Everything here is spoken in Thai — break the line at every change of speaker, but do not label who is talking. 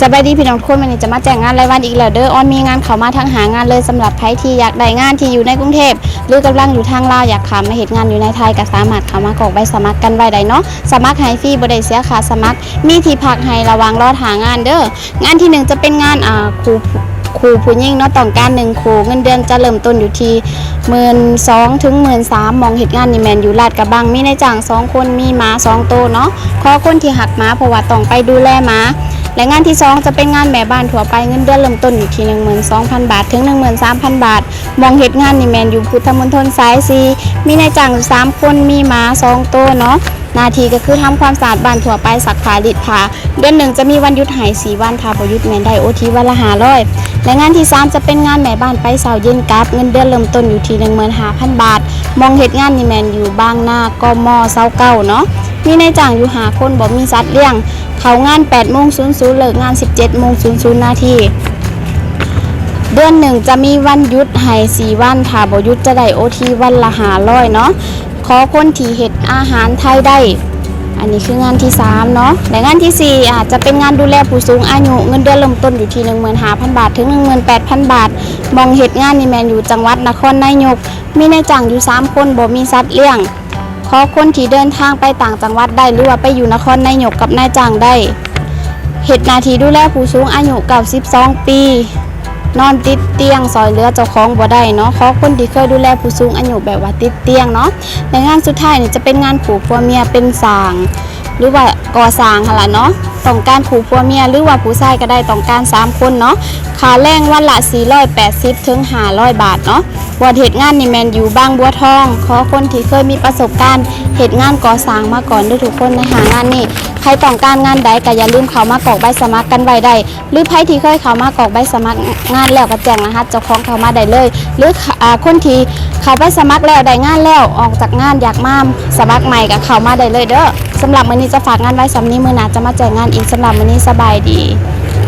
สบายดีพี่น้องทุกคนวันนี้จะมาแจ้งงานรายวันอีกแล้วเด้อออนมีงานเขามาทั้งหางานเลยสำหรับใครที่อยากได้งานที่อยู่ในกรุงเทพหรือกำลังอยู่ทางลาวอยากขามาเหตุงานอยู่ในไทยก็สามารถเข้ามากรอกใบสมัครกันไว้ได้เนาะสมัครให้ฟรีบ่ได้เสียค่าสมัครมีที่พักให้ระวังรอหางานเด้องานที่1จะเป็นงานครูผู้หญิงเนาะต้องการ1ครูเงินเดือนจะเริ่มต้นอยู่ที่12,000 ถึง 13,000มองเหตุงานนี่แมนอยู่ลาดกระบังมีนายจ้าง2คนมีหมา2ตัวเนาะขอคนที่หักหมาเพราะว่าต้องไปดูแลหมาและงานที่2จะเป็นงานแม่บ้านทั่วไปเงินเดือนเริ่มต้นอยู่ที่ 12,000 บาทถึง 13,000 บาทมองเหตุงานนี่แมนอยู่พุทธมณฑลสาย4มีนายจ้างอยู่3คนมีหมา2ตัวเนาะหน้าที่ก็คือทำความสะอาดบ้านทั่วไปซักผ้ารีดผ้าเดือน1จะมีวันหยุดหาย4วันถ้าบ่หยุดแม่นได้โอทีวันละ500และงานที่3จะเป็นงานแม่บ้านไปเช้าเย็นกลับเงินเดือนเริ่มต้นอยู่ที่ 15,000 บาทมองเหตุงานนี่แมนอยู่บางนากม29เนาะมีนายจ้างอยู่5คนบ่มีสัตว์เลี้ยงเข้างาน 8:00 เลิกงาน 17:00 นาทีเดือน1จะมีวันหยุดให้4วันถ้าบ่หยุดจะได้โอทีวันละ500เนาะขอคนที่เฮ็ดอาหารไทยได้อันนี้คืองานที่3เนาะและงานที่4อาจจะเป็นงานดูแลผู้สูงอายุเงินเดือนเริ่มต้นอยู่ที่ 15,000 บาทถึง 18,000 บาทมองเฮ็ดงานนี่แม่นอยู่จังหวัดนครนายกมีนายจ้างอยู่3คนบ่มีสัตว์เลี้ยงขอคนที่เดินทางไปต่างจังหวัดได้หรือว่าไปอยู่นครนายกกับนายจ้างได้เฮ็ดหน้าที่ดูแลผู้สูงอายุ92ปีนอนติดเตียงซอยเหลือเจ้าของบ่ได้เนาะขอคนที่เคยดูแลผู้สูงอายุแบบว่าติดเตียงเนาะในงานสุดท้ายนี่จะเป็นงานผูกผัวเมียเป็นสร้างหรือว่าก่อสร้างหั่นล่ะเนาะต้องการผูกผัวเมียหรือว่าผู้ชายก็ได้ต้องการ3คนเนาะค่าแรงวันละ480ถึง500 บาทเนาะวันเหตุงานนี่แมนอยู่บางบัวทองขอคนที่เคยมีประสบการณ์เหตุงานก่อสร้างมาก่อนด้วยทุกคนในหางานนี่ใครต้องการงานใดก็อย่าลืมเข้ามากรอกใบสมัครกันไว้ได้หรือใครที่เคยเข้ามากรอกใบสมัครงานแล้วก็แจ้งรหัสเจ้าของเข้ามาได้เลยหรือคนที่เข้าไปสมัครแล้วได้งานแล้วออกจากงานอยากมาสมัครใหม่ก็เข้ามาได้เลยเด้อสำหรับมื้อนี้จะฝากงานไว้สำนี้มื้อหน้าจะมาแจ้งงานอีกสำหรับมื้อนี้สบายดี